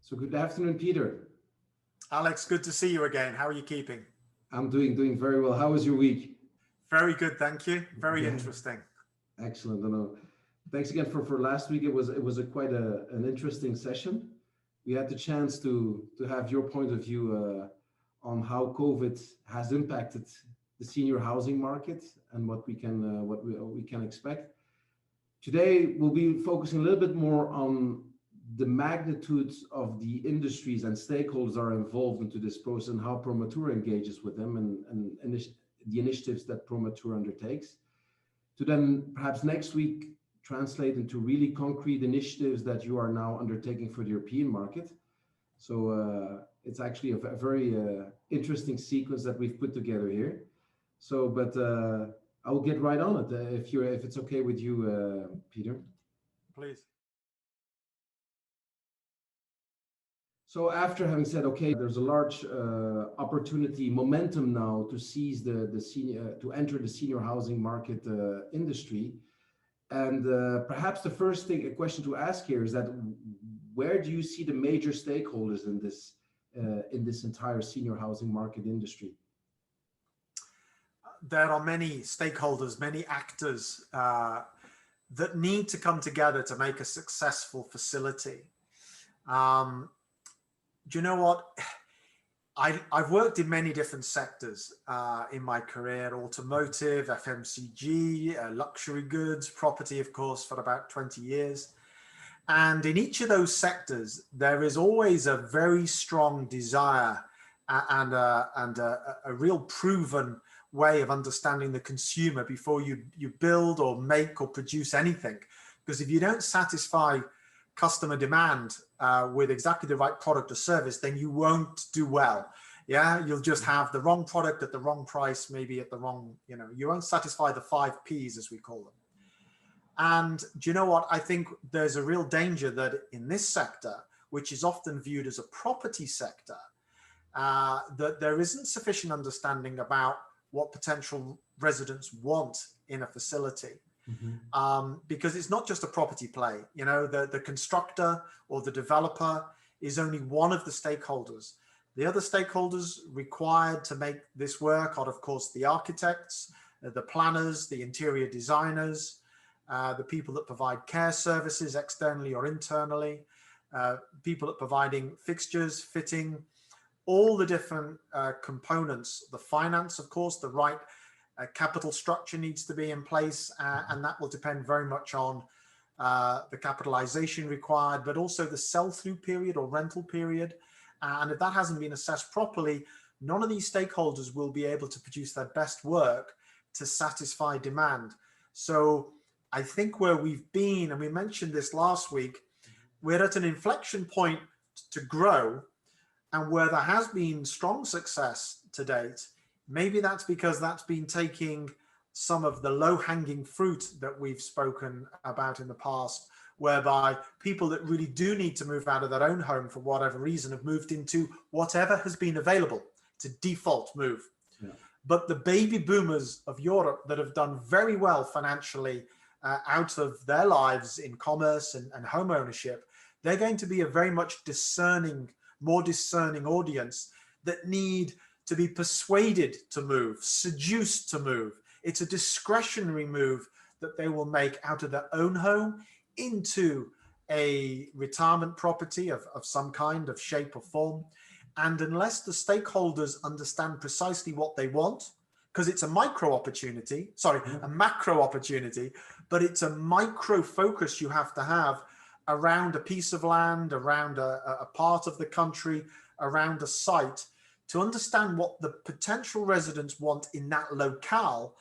So good afternoon, Peter. Alex, good to see you again. How are you keeping? I'm doing very well. How was your week? Very good, thank you. Very Yeah, interesting. excellent. I know. Thanks again for last week. It was a quite an interesting session. We had the chance to have your point of view on how COVID has impacted the senior housing market and what we can expect. Today, we'll be focusing a little bit more on the magnitudes of the industries and stakeholders are involved into this process and how Promatura engages with them and the initiatives that Promatura undertakes. To then perhaps next week translate into really concrete initiatives that you are now undertaking for the European market. So it's actually a very interesting sequence that we've put together here. So, but I'll get right on it if it's okay with you, Peter. Please. So after having said, okay, there's a large opportunity, momentum now to seize the senior to enter the senior housing market industry, and perhaps the first thing, a question to ask here is that where do you see the major stakeholders in this entire senior housing market industry? There are many stakeholders, many actors that need to come together to make a successful facility. Do you know what? I've worked in many different sectors in my career: automotive, FMCG, luxury goods, property, of course, for about 20 years. And in each of those sectors, there is always a very strong desire and a real proven way of understanding the consumer before you build or make or produce anything. Because if you don't satisfy customer demand with exactly the right product or service, then you won't do well. Yeah, you'll just have the wrong product at the wrong price, maybe at the wrong, you won't satisfy the 5 Ps, as we call them. And do you know what? I think there's a real danger that in this sector, which is often viewed as a property sector, that there isn't sufficient understanding about what potential residents want in a facility. Because it's not just a property play. The constructor or the developer is only one of the stakeholders. The other stakeholders required to make this work are, of course, the architects, the planners, the interior designers, the people that provide care services externally or internally, people that providing fixtures, fitting, all the different components, the finance, of course, the right capital structure needs to be in place, and that will depend very much on the capitalization required, but also the sell-through period or rental period. And if that hasn't been assessed properly, none of these stakeholders will be able to produce their best work to satisfy demand. So I think where we've been, and we mentioned this last week, we're at an inflection point to grow, and where there has been strong success to date, maybe that's because that's been taking some of the low-hanging fruit that we've spoken about in the past, whereby people that really do need to move out of their own home for whatever reason have moved into whatever has been available to default move. Yeah. But the baby boomers of Europe that have done very well financially out of their lives in commerce and home ownership, they're going to be a very much discerning, more discerning audience that need to be persuaded to move, seduced to move. It's a discretionary move that they will make out of their own home into a retirement property of some kind of shape or form. And unless the stakeholders understand precisely what they want, because it's a macro opportunity, but it's a micro focus you have to have around a piece of land, around a part of the country, around a site, to understand what the potential residents want in that locale,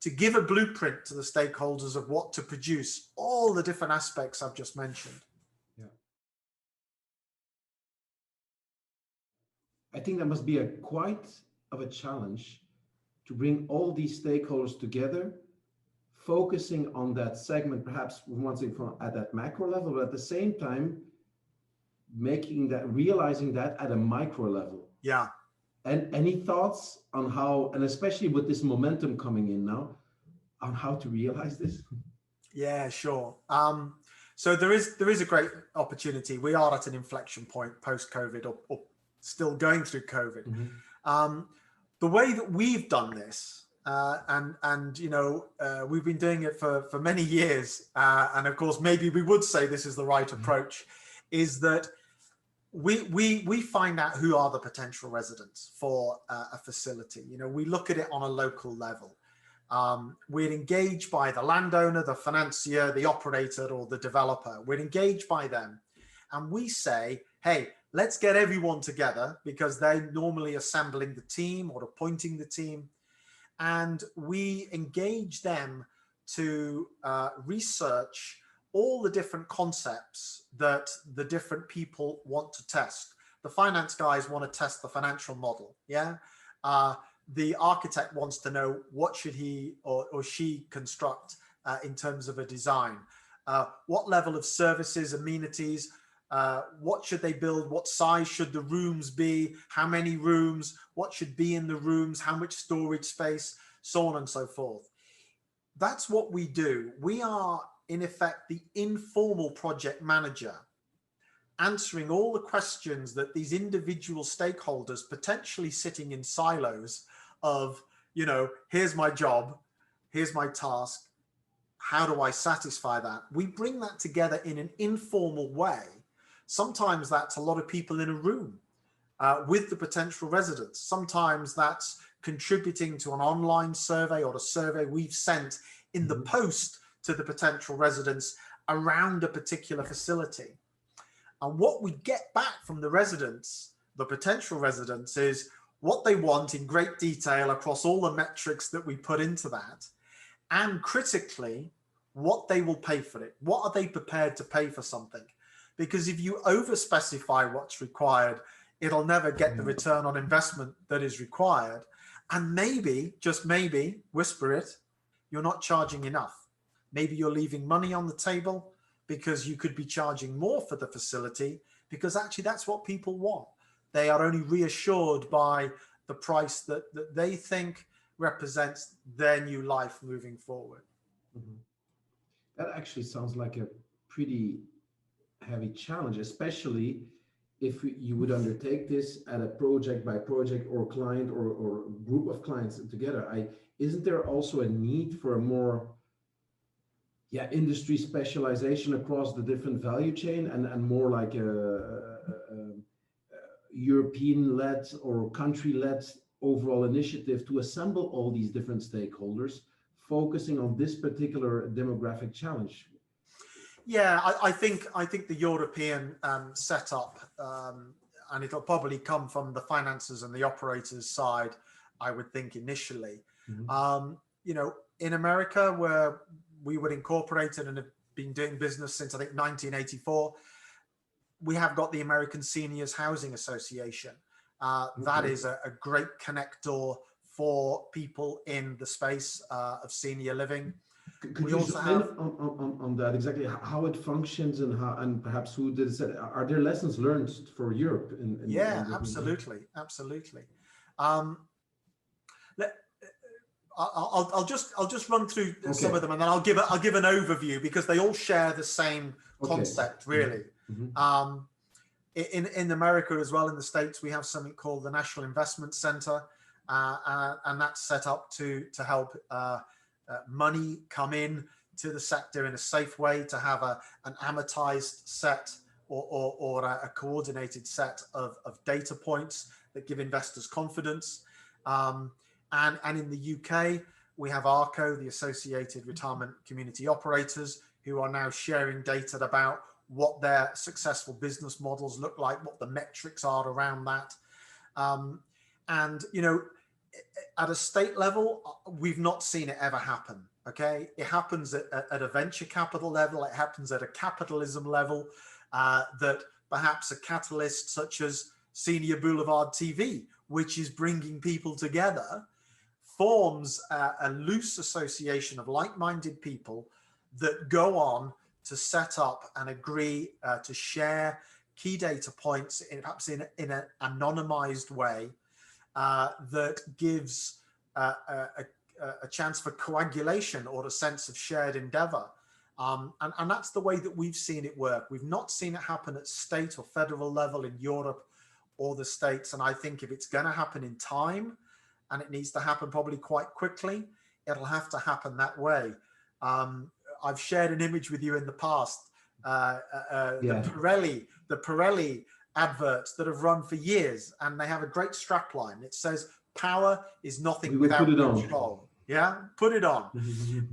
to give a blueprint to the stakeholders of what to produce, all the different aspects I've just mentioned. Yeah. I think that must be quite of a challenge to bring all these stakeholders together, focusing on that segment, perhaps once at that macro level, but at the same time, realizing that at a micro level. Yeah. And any thoughts on how, and especially with this momentum coming in now, on how to realize this? Yeah, sure. So there is a great opportunity. We are at an inflection point post-COVID, or still going through COVID. The way that we've done this, and we've been doing it for many years, and of course maybe we would say this is the right approach, is that we find out who are the potential residents for a facility. We look at it on a local level. We're engaged by the landowner, the financier, the operator, or the developer. We're engaged by them, and we say, hey, let's get everyone together, because they're normally assembling the team or appointing the team, and we engage them to research all the different concepts that the different people want to test. The finance guys want to test the financial model, yeah? The architect wants to know what should he or she construct in terms of a design. What level of services, amenities, what should they build? What size should the rooms be? How many rooms? What should be in the rooms? How much storage space? So on and so forth. That's what we do. We are, in effect, the informal project manager, answering all the questions that these individual stakeholders, potentially sitting in silos of, here's my job, here's my task, how do I satisfy that? We bring that together in an informal way. Sometimes that's a lot of people in a room with the potential residents. Sometimes that's contributing to an online survey or a survey we've sent in the post to the potential residents around a particular facility. And what we get back from the residents, the potential residents, is what they want in great detail across all the metrics that we put into that, and critically, what they will pay for it. What are they prepared to pay for something? Because if you over-specify what's required, it'll never get the return on investment that is required. And maybe, just maybe, whisper it, you're not charging enough. Maybe you're leaving money on the table because you could be charging more for the facility, because actually that's what people want. They are only reassured by the price that they think represents their new life moving forward. That actually sounds like a pretty heavy challenge, especially if you would undertake this at a project by project or client or group of clients together. Isn't there also a need for a more industry specialization across the different value chain, and more like a European-led or country-led overall initiative to assemble all these different stakeholders focusing on this particular demographic challenge? Yeah, I think the European setup, and it'll probably come from the finances and the operators side, I would think initially. In America, where we were incorporated and have been doing business since, I think, 1984, we have got the American Seniors Housing Association. That is a great connector for people in the space of senior living. Could you zoom in on that, exactly how it functions and perhaps who did it? Are there lessons learned for Europe? Absolutely. I'll just run through some of them, and then I'll give an overview, because they all share the same concept, really. In America as well, in the States, we have something called the National Investment Center, and that's set up to help money come in to the sector in a safe way, to have an amortized set or a coordinated set of data points that give investors confidence. And in the UK, we have ARCO, the Associated Retirement Community Operators, who are now sharing data about what their successful business models look like, what the metrics are around that. At a state level, we've not seen it ever happen. Okay, it happens at a venture capital level. It happens at a capitalism level, that perhaps a catalyst such as Senior Boulevard TV, which is bringing people together, forms a loose association of like-minded people that go on to set up and agree to share key data points, perhaps in an anonymized way, that gives a chance for coagulation or a sense of shared endeavor. And that's the way that we've seen it work. We've not seen it happen at state or federal level in Europe or the States. And I think if it's going to happen in time, and it needs to happen probably quite quickly, it'll have to happen that way. I've shared an image with you in the past, the Pirelli adverts that have run for years, and they have a great strapline. It says, "Power is nothing without control." Yeah, put it on.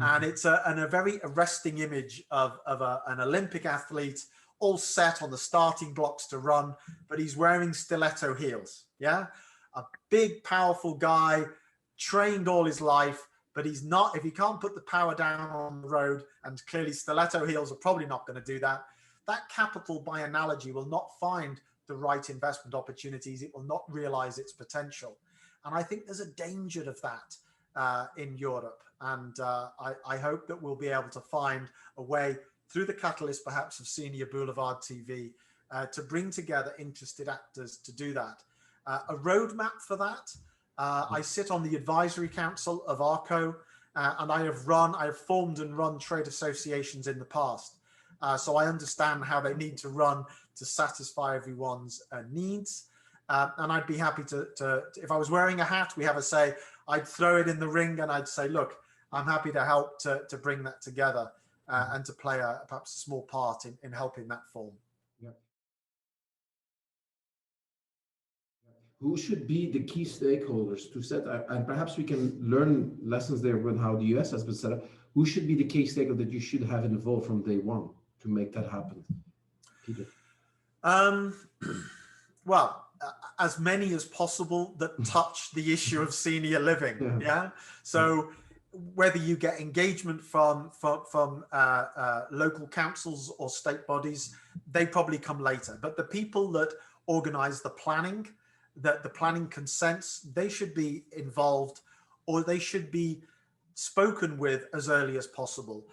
And it's a very arresting image of an Olympic athlete all set on the starting blocks to run, but he's wearing stiletto heels. Yeah, a big, powerful guy, trained all his life, but he's not, if he can't put the power down on the road, and clearly stiletto heels are probably not going to do that, that capital, by analogy, will not find the right investment opportunities. It will not realize its potential. And I think there's a danger of that in Europe. And I hope that we'll be able to find a way through the catalyst, perhaps, of Senior Boulevard TV to bring together interested actors to do that. A roadmap for that. I sit on the advisory council of ARCO, and I have formed and run trade associations in the past. So I understand how they need to run to satisfy everyone's needs. And I'd be happy to, if I was wearing a hat, we have a say, I'd throw it in the ring and I'd say, look, I'm happy to help to bring that together and to play perhaps a small part in helping that form. Yeah. Who should be the key stakeholders to set, and perhaps we can learn lessons there with how the US has been set up. Who should be the key stakeholder that you should have involved from day one to make that happen? Peter? Well, as many as possible that touch the issue of senior living. Yeah. So whether you get engagement from local councils or state bodies, they probably come later. But the people that organize the planning, that the planning consents, they should be involved, or they should be spoken with as early as possible.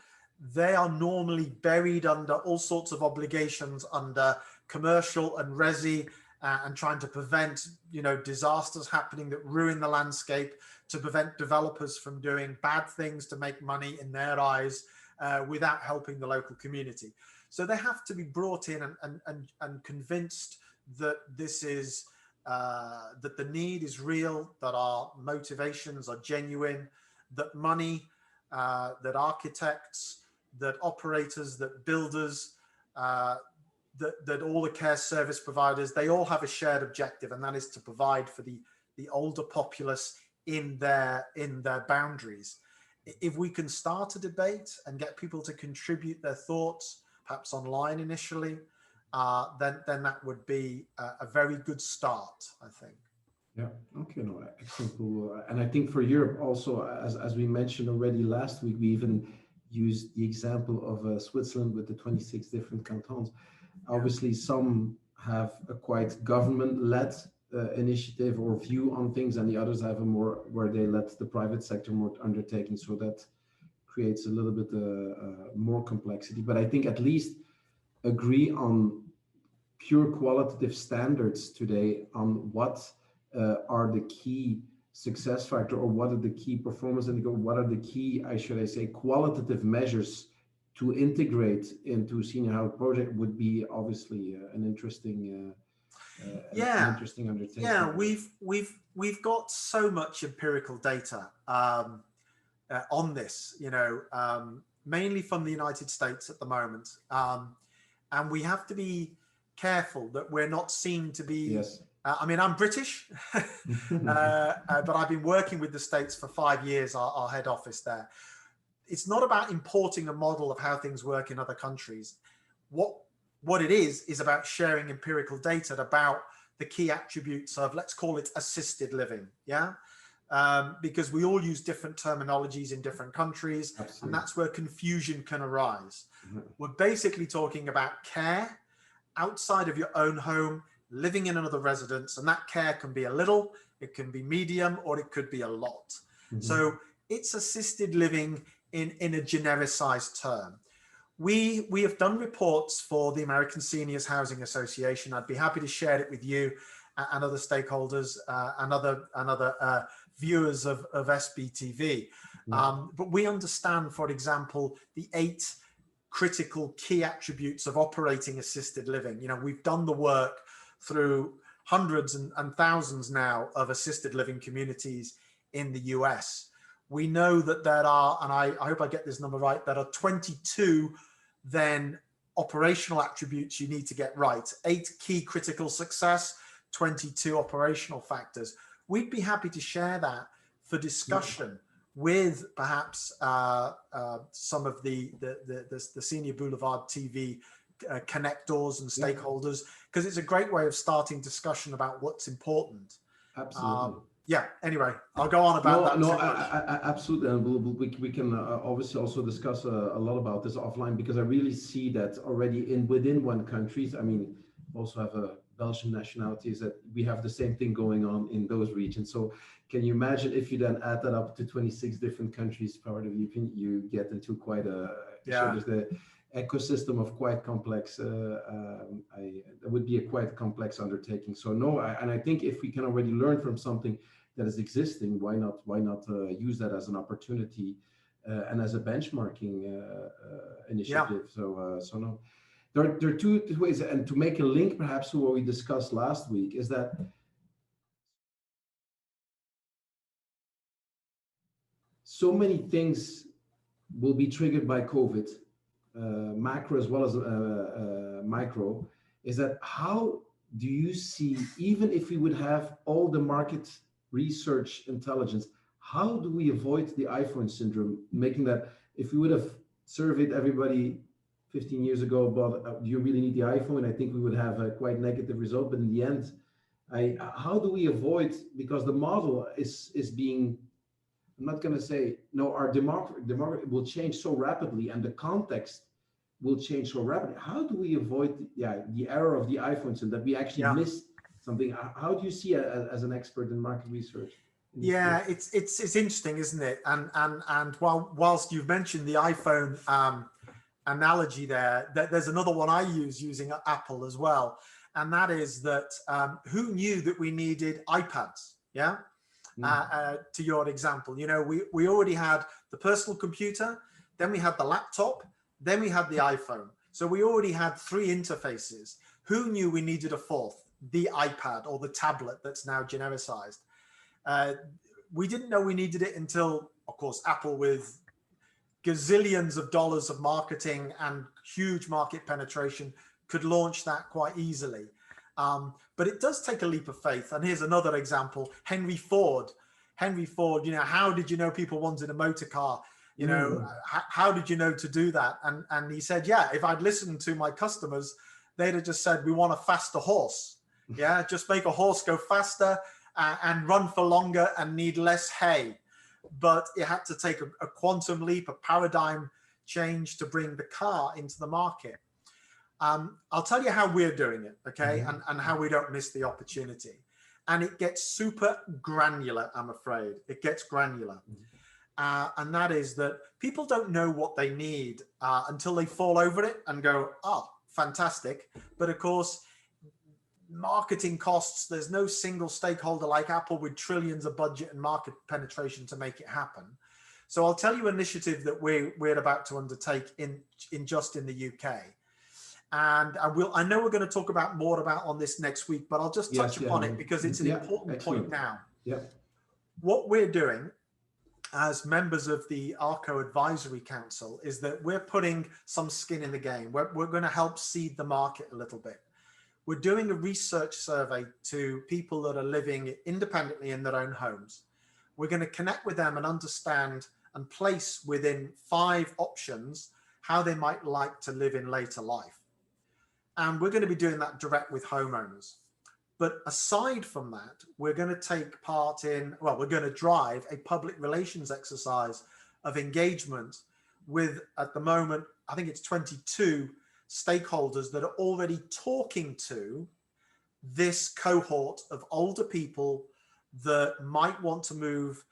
They are normally buried under all sorts of obligations under commercial and resi, and trying to prevent, disasters happening that ruin the landscape, to prevent developers from doing bad things to make money in their eyes without helping the local community. So they have to be brought in and convinced that this is that the need is real, that our motivations are genuine, that money, that architects, that operators, that builders, that all the care service providers, they all have a shared objective, and that is to provide for the older populace in their boundaries. If we can start a debate and get people to contribute their thoughts, perhaps online initially, then that would be a very good start, I think. Yeah. Okay. No. Excellent. And I think for Europe also, as we mentioned already last week, we even used the example of Switzerland with the 26 different cantons. Obviously, some have a quite government-led initiative or view on things, and the others have a more where they let the private sector more undertaking. So that creates a little bit more complexity. But I think at least agree on pure qualitative standards today on what are the key success factor, or what are the key performance indicators, what are the key, should I say, qualitative measures to integrate into senior housing project would be obviously an interesting interesting undertaking. Yeah, we've got so much empirical data on this, mainly from the United States at the moment, and we have to be careful that we're not seen to be. Yes. I mean, I'm British, but I've been working with the States for 5 years, our head office there. It's not about importing a model of how things work in other countries. What it is about sharing empirical data about the key attributes of, let's call it, assisted living. Yeah. Because we all use different terminologies in different countries. Absolutely. And that's where confusion can arise. Mm-hmm. We're basically talking about care outside of your own home, living in another residence, and that care can be a little, it can be medium, or it could be a lot. Mm-hmm. So it's assisted living in a genericized term. We have done reports for the American Seniors Housing Association. I'd be happy to share it with you and other stakeholders and other viewers of SBTV. Mm-hmm. But we understand, for example, the 8 critical key attributes of operating assisted living. We've done the work through hundreds and thousands now of assisted living communities in the US. We know that there are, and I hope I get this number right, there are 22 then operational attributes you need to get right. 8 key critical success, 22 operational factors. We'd be happy to share that for discussion with perhaps some of the Senior Boulevard TV connectors and stakeholders, because it's a great way of starting discussion about what's important. Absolutely. Anyway, I'll go on about that. No, absolutely. And we can obviously also discuss a lot about this offline, because I really see that already within one countries. I mean, also have a Belgian nationalities, that we have the same thing going on in those regions. So can you imagine if you then add that up to 26 different countries part of you get into quite a, so there's the ecosystem of quite complex, that would be a quite complex undertaking. So no, and I think if we can already learn from something that is existing, why not use that as an opportunity and as a benchmarking initiative. So no, there are two ways, and to make a link perhaps to what we discussed last week, is that so many things will be triggered by COVID, macro as well as micro. Is that, how do you see, even if we would have all the market research intelligence, how do we avoid the iPhone syndrome? Making that, if we would have surveyed everybody 15 years ago about do you really need the iPhone, I think we would have a quite negative result. But in the end, how do we avoid, because the model is being, I'm not going to say no, our demographic will change so rapidly, and the context will change so rapidly. How do we avoid the error of the iPhone, so that we actually miss something? How do you see it as an expert in market research? It's interesting, isn't it? And whilst you've mentioned the iPhone analogy there, there's another one I use using Apple as well, and that is that who knew that we needed iPads? To your example, we already had the personal computer, then we had the laptop, then we had the iPhone. So we already had 3 interfaces. Who knew we needed a 4th, the iPad or the tablet that's now genericized? We didn't know we needed it until, of course, Apple, with gazillions of dollars of marketing and huge market penetration, could launch that quite easily. But it does take a leap of faith. And here's another example: Henry Ford. How did you know people wanted a motor car? How did you know to do that? And he said, if I'd listened to my customers, they'd have just said, we want a faster horse. Just make a horse go faster and run for longer and need less hay. But it had to take a quantum leap, a paradigm change to bring the car into the market. I'll tell you how we're doing it, okay, and how we don't miss the opportunity. And it gets super granular, I'm afraid. It gets granular. And that is that people don't know what they need until they fall over it and go, oh, fantastic. But of course, marketing costs, there's no single stakeholder like Apple with trillions of budget and market penetration to make it happen. So I'll tell you an initiative that we're about to undertake in the UK. And I know we're going to talk about more on this next week, but I'll just touch upon it because it's an important point now. What we're doing as members of the ARCO Advisory Council is that we're putting some skin in the game. We're going to help seed the market a little bit. We're doing a research survey to people that are living independently in their own homes. We're going to connect with them and understand and place within 5 options how they might like to live in later life. And we're going to be doing that direct with homeowners. But aside from that, we're going to take part in, we're going to drive a public relations exercise of engagement with, at the moment, I think it's 22 stakeholders that are already talking to this cohort of older people that might want to move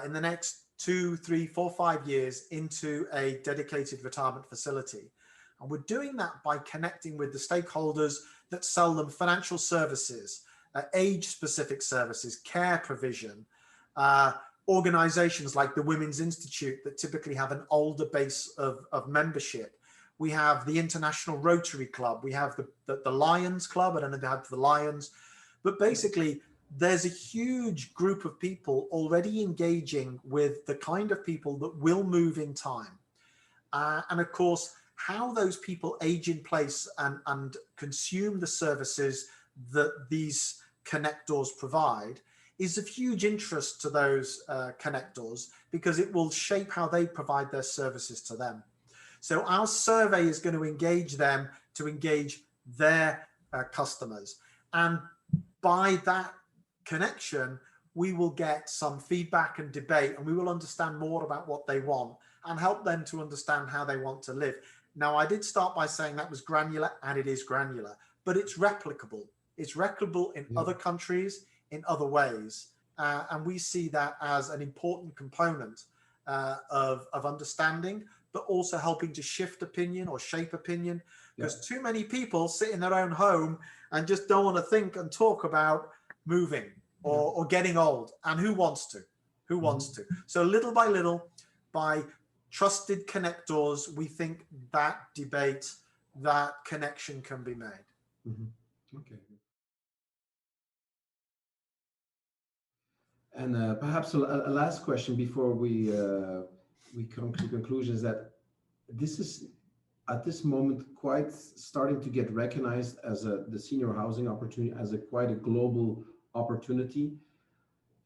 in the next 2, 3, 4, 5 years into a dedicated retirement facility. And we're doing that by connecting with the stakeholders that sell them financial services, age-specific services, care provision, organizations like the Women's Institute that typically have an older base of membership. we have the International Rotary Club, we have the Lions Club. I don't know if they have the Lions, but basically there's a huge group of people already engaging with the kind of people that will move in time. And of course, how those people age in place and consume the services that these connectors provide is of huge interest to those connectors, because it will shape how they provide their services to them. So our survey is going to engage them to engage their customers. And by that connection, we will get some feedback and debate, and we will understand more about what they want and help them to understand how they want to live. Now, I did start by saying that was granular, and it is granular, but it's replicable. It's replicable in other countries in other ways. And we see that as an important component of understanding, but also helping to shift opinion or shape opinion, because too many people sit in their own home and just don't want to think and talk about moving or getting old. And who wants to? Who wants to? So little by little, by trusted connectors, we think that debate, that connection can be made. Okay. And perhaps a last question before we come to conclusion is that this is at this moment quite starting to get recognized as the senior housing opportunity as quite a global opportunity,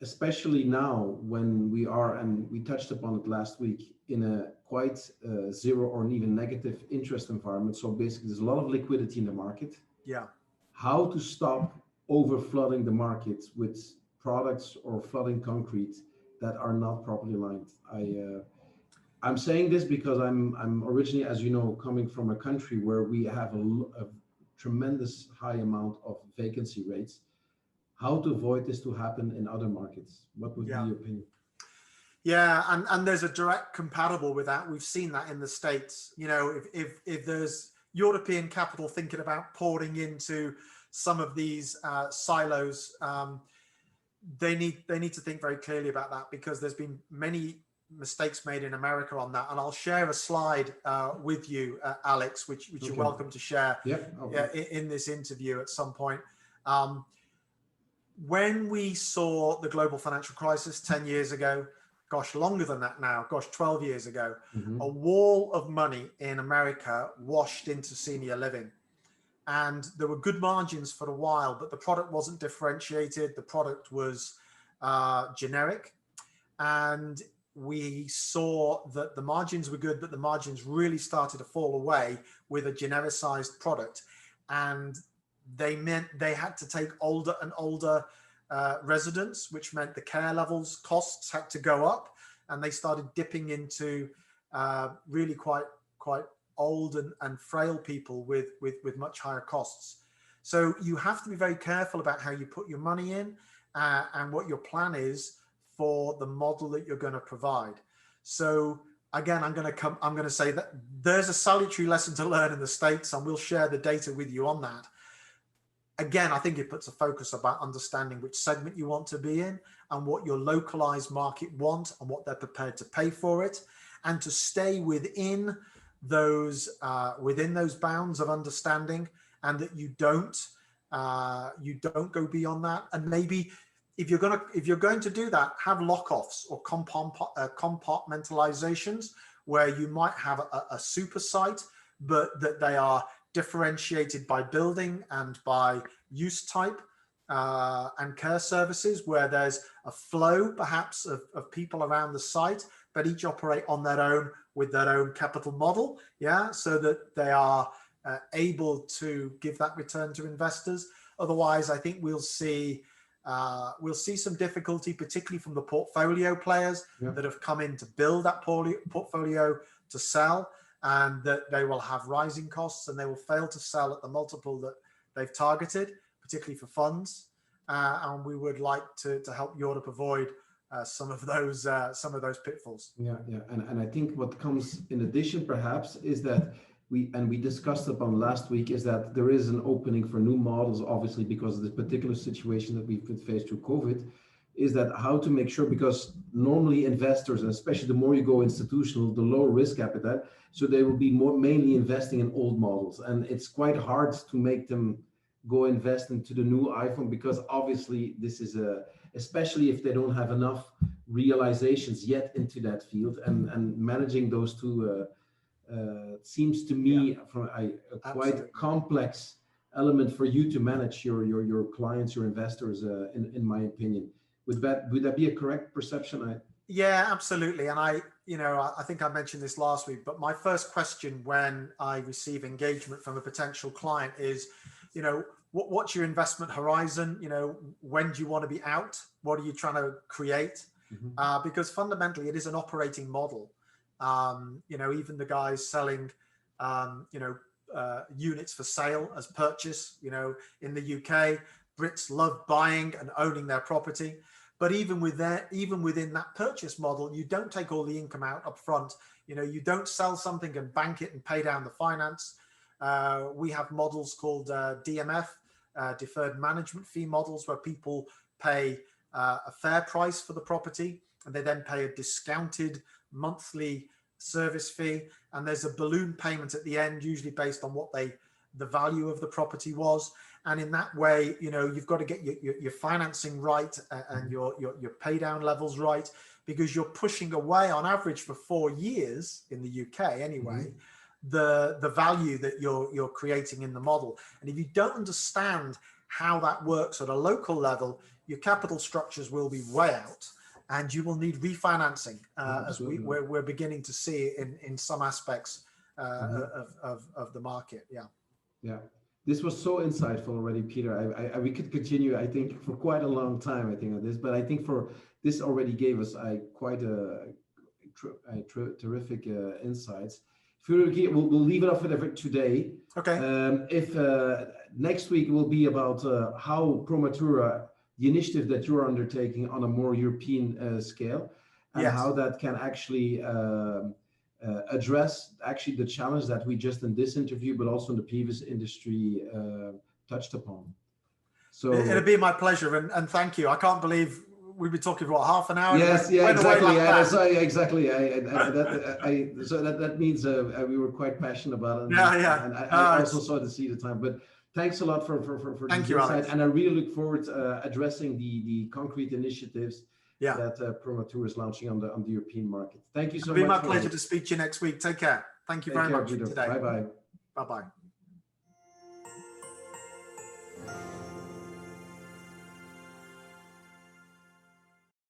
especially now when we are, and we touched upon it last week, in a quite zero or even negative interest environment. So basically there's a lot of liquidity in the market. Yeah. How to stop over flooding the market with products or flooding concrete that are not properly lined. I'm saying this because I'm originally, as you know, coming from a country where we have a tremendous high amount of vacancy rates. How to avoid this to happen in other markets? What would be your opinion? Yeah, and there's a direct comparable with that. We've seen that in the States. You know, if there's European capital thinking about pouring into some of these silos, they need to think very clearly about that, because there's been many mistakes made in America on that. And I'll share a slide with you, Alex, which you're welcome to share in this interview at some point. When we saw the global financial crisis 10 years ago, gosh, longer than that now, gosh, 12 years ago, a wall of money in America washed into senior living. And there were good margins for a while, but the product wasn't differentiated. The product was generic. And we saw that the margins were good, but the margins really started to fall away with a genericized product. And they meant they had to take older and older residents, which meant the care levels costs had to go up, and they started dipping into really quite old and frail people with much higher costs. So you have to be very careful about how you put your money in and what your plan is for the model that you're going to provide. So again, I'm going to say that there's a salutary lesson to learn in the States, and we'll share the data with you on that. Again, I think it puts a focus about understanding which segment you want to be in and what your localized market want and what they're prepared to pay for it, and to stay within those bounds of understanding, and that you don't go beyond that. And maybe if you're going to do that, have lock-offs or compartmentalizations, where you might have a super site, but that they are differentiated by building and by use type and care services, where there's a flow perhaps of people around the site, but each operate on their own with their own capital model, so that they are able to give that return to investors. Otherwise, I think we'll see some difficulty, particularly from the portfolio players that have come in to build that portfolio to sell, and that they will have rising costs, and they will fail to sell at the multiple that they've targeted, particularly for funds. And we would like to help Europe avoid some of those pitfalls. And I think what comes in addition, perhaps, is that we discussed upon last week, is that there is an opening for new models, obviously, because of this particular situation that we've faced through COVID. is that how to make sure, because normally investors, and especially the more you go institutional, the lower risk appetite, so they will be more mainly investing in old models, and it's quite hard to make them go invest into the new iPhone, because obviously this is especially if they don't have enough realizations yet into that field, and managing those two seems to me from a quite complex element for you to manage your clients, your investors, in my opinion. Would that be a correct perception? Yeah, absolutely. And I think I mentioned this last week, but my first question when I receive engagement from a potential client is, what's your investment horizon? When do you want to be out? What are you trying to create? Mm-hmm. Because fundamentally it is an operating model. Even the guys selling, units for sale as purchase, in the UK, Brits love buying and owning their property. But even within that purchase model, you don't take all the income out up front. You don't sell something and bank it and pay down the finance. We have models called DMF, deferred management fee models, where people pay a fair price for the property, and they then pay a discounted monthly service fee. And there's a balloon payment at the end, usually based on what the value of the property was. And in that way, you've got to get your financing right and your pay down levels right, because you're pushing away on average for 4 years in the UK anyway, the value that you're creating in the model. And if you don't understand how that works at a local level, your capital structures will be way out, and you will need refinancing, as we're beginning to see in some aspects of the market. Yeah. This was so insightful already, Peter. We could continue, I think, for quite a long time, I think, on this, but I think for this already gave us quite a terrific insights. We'll leave it off with today. Okay. If next week will be about how Promatura, the initiative that you're undertaking on a more European scale, and how that can actually address actually the challenge that we just in this interview, but also in the previous industry touched upon. So it'll be my pleasure, and thank you. I can't believe we've been talking for half an hour. Yes, exactly. So that means we were quite passionate about it. And I also saw the time. But thanks a lot for thank you, insight. Alex. And I really look forward to addressing the concrete initiatives that Promatura is launching on the European market. Thank you so much. It'll be my pleasure to speak to you next week. Take care. Thank you very much for today. Bye-bye. Bye-bye.